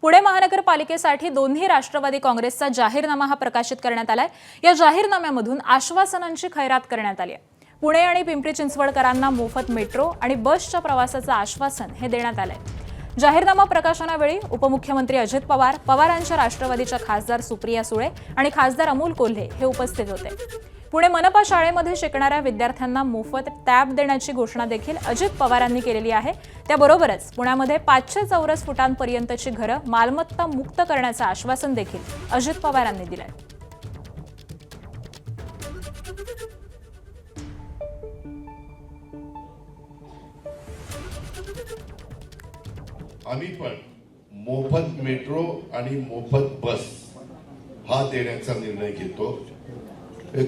पुणे महानगरपालिकेसाठी दोन्ही राष्ट्रवादी काँग्रेसचा जाहीरनामा हा प्रकाशित करण्यात आलाय। या जाहीरनाम्यामधून आश्वासनांची खैरात करण्यात आली आहे। पुणे आणि पिंपरी चिंचवडकरांना मोफत मेट्रो आणि बसच्या प्रवासाचं आश्वासन हे देण्यात आलंय। जाहीरनामा प्रकाशनावेळी उपमुख्यमंत्री अजित पवार, पवारांच्या राष्ट्रवादीच्या खासदार सुप्रिया सुळे आणि खासदार अमोल कोल्हे हे उपस्थित होते। पुणे मनपा शाळेमध्ये शिकणाऱ्या विद्यार्थ्यांना मोफत टॅब देण्याची घोषणा देखील अजित पवारांनी केलेली आहे। त्याबरोबरच पुण्यामध्ये 500 चौरस फुटांपर्यंतची घरं मालमत्ता मुक्त करण्याचं आश्वासन देखील अजित पवारांनी दिलंय। आम्ही पण मोफत मेट्रो आणि मोफत बस हा देण्याचा निर्णय घेतो।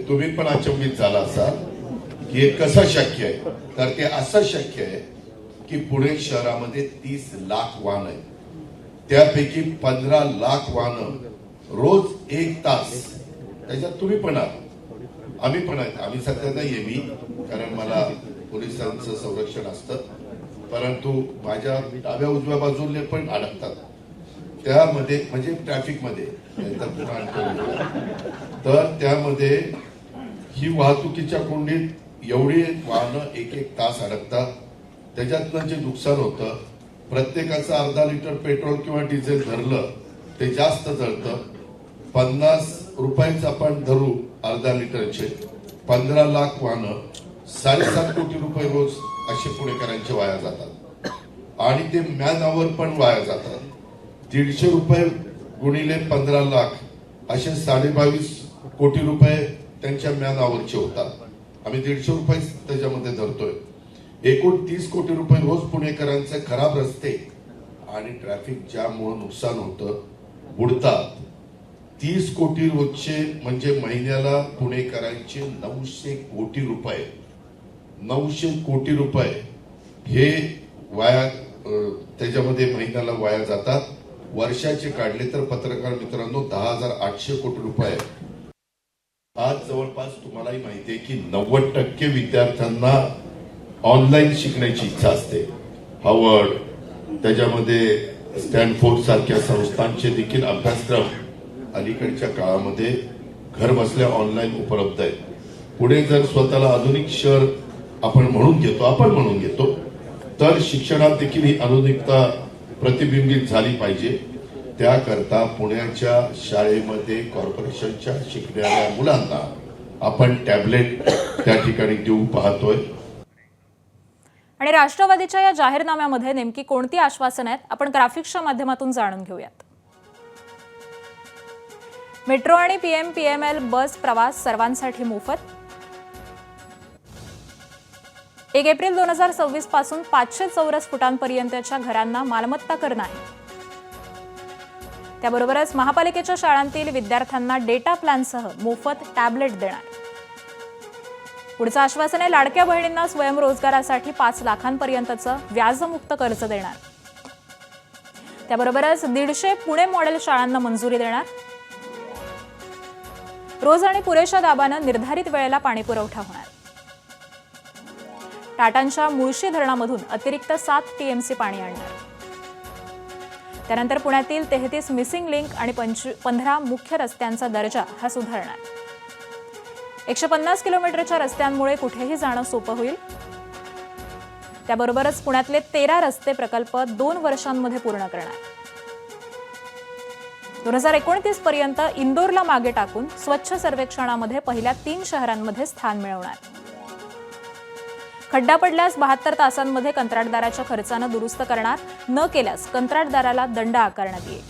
तुम्ही पण अचंबित झाला असाल की हे कसं शक्य आहे, तर ते असं शक्य आहे की पुणे शहरामध्ये 30 लाख वाहन आहेत, त्यापैकी 15 लाख वाहन रोज 1 तास, त्याच्यात तुम्ही पण आहात, आम्ही पण आहेत। आम्ही सध्या नाहीये मी, कारण मला पोलिसांचं संरक्षण असतं, परंतु माझ्या डाव्या उजव्या बाजूने पण अडकतात, त्यामध्ये म्हणजे ट्रॅफिक मध्ये, तर त्यामध्ये ही वाहतुकीच्या कोंडीत एवढी वाहनं 1-1 तास अडकतात। त्याच्यातनं जे नुकसान होतं, प्रत्येकाचं अर्धा लिटर पेट्रोल किंवा डिझेल धरलं ते जास्त जळतं। 50 रुपयाचं आपण धरू अर्धा लिटरचे, 15 लाख वाहनं, 7.5 कोटी रुपये रोज असे पुणेकरांचे वाया जातात आणि ते मॅन आवर पण वाया जातात। 150 रुपये गुणिले 15 लाख असे 22.5 कोटी रुपये त्यांच्या मॅन आवरचे होतात। आम्ही 150 रुपये त्याच्यामध्ये धरतोय। एकूण 30 कोटी रुपये रोज पुणेकरांचे खराब रस्ते आणि ट्रॅफिक जॅममुळे नुकसान होतं, बुडतात। 30 कोटी रोजचे म्हणजे महिन्याला पुणेकरांचे 900 कोटी रुपये, 900 कोटी रुपये हे वाया त्याच्यामध्ये महिन्याला वाया जातात। वर्षाचे काढले तर पत्रकार मित्रांनो 10,800 कोटी रुपये। आज जवळपास तुम्हालाही माहिती आहे की 90% विद्यार्थ्यांना ऑनलाईन शिकण्याची इच्छा असते। हार्वर्ड, त्याच्यामध्ये स्टॅनफोर्ड सारख्या संस्थांचे देखील अभ्यासक्रम अलीकडच्या काळामध्ये घर बसल्या ऑनलाईन उपलब्ध आहेत। पुढे जर स्वतःला आधुनिक शहर आपण म्हणून घेतो तर शिक्षणात देखील ही आधुनिकता प्रतिबिंबित झाली पाहिजे। त्याकरता पुण्याच्या शाळेमध्ये कॉर्पोरेशनच्या शिकणाऱ्या मुलांना आपण टॅबलेट त्या ठिकाणी देऊ पाहतोय। आणि राष्ट्रवादीच्या या जाहीरनाम्यामध्ये नेमकी कोणती आश्वासनं आहेत आपण ग्राफिक्सच्या माध्यमातून जाणून घेऊयात। मेट्रो आणि पीएमपीएमएल बस प्रवास सर्वांसाठी मोफत। 1 एप्रिल 2026 पासून 500 चौरस फुटांपर्यंतच्या घरांना मालमत्ता कर नाही। त्याबरोबरच महापालिकेच्या शाळांतील विद्यार्थ्यांना डेटा प्लॅनसह मोफत टॅबलेट देणार। पुढचं आश्वासन आहे लाडक्या बहिणींना स्वयंरोजगारासाठी 5 लाखांपर्यंतचं व्याजमुक्त कर्ज देणार। त्याबरोबरच 150 पुणे मॉडेल शाळांना मंजुरी देणार। रोज आणि पुरेशा दाबानं निर्धारित वेळेला पाणी पुरवठा होणार। टाटांच्या मुळशी धरणामधून अतिरिक्त 7 टीएमसी पाणी आणणार। त्यानंतर पुण्यातील 33 मिसिंग लिंक आणि 15 मुख्य रस्त्यांचा दर्जा हा सुधारणार। 150 किलोमीटरच्या रस्त्यांमुळे कुठेही जाणं सोपं होईल। त्याबरोबरच पुण्यातले 13 रस्ते प्रकल्प 2 वर्षांमध्ये पूर्ण करणार। 2029 पर्यंत इंदोरला मागे टाकून स्वच्छ सर्वेक्षणामध्ये पहिल्या 3 शहरांमध्ये स्थान मिळवणार। खड्डा पडल्यास 72 तासांमध्ये कंत्राटदाराच्या खर्चानं दुरुस्त करणार, न केल्यास कंत्राटदाराला दंड आकारण्यात येईल।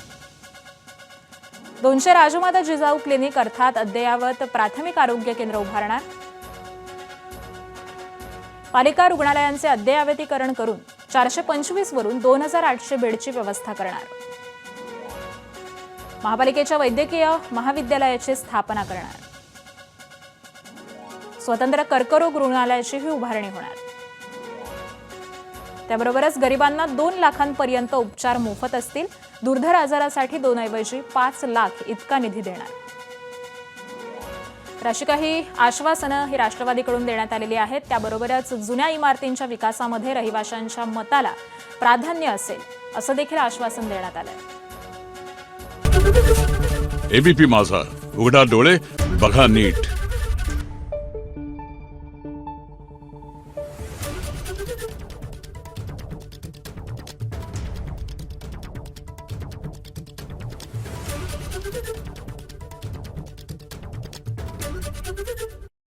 200 राजमाता जिजाऊ क्लिनिक अर्थात अद्ययावत प्राथमिक आरोग्य केंद्र उभारणार। पालिका रुग्णालयांचे अद्ययावतीकरण करून 425 वरून 2800 बेडची व्यवस्था करणार। महापालिकेच्या वैद्यकीय महाविद्यालयाची स्थापना करणार। स्वतंत्र कर्करोग रुग्णालयाचीही उभारणी होणार। त्याबरोबरच गरिबांना 2 लाखांपर्यंत उपचार मोफत असतील। दुर्धर आजारासाठी 2 ऐवजी 5 लाख इतका निधी देणार। अशी काही आश्वासनं ही राष्ट्रवादीकडून देण्यात आलेली आहेत। त्याबरोबरच जुन्या इमारतींच्या विकासामध्ये रहिवाशांच्या मताला प्राधान्य असेल असं देखील आश्वासन देण्यात आलंय। एबीपी माझा, उघडा डोळे बघा नीट.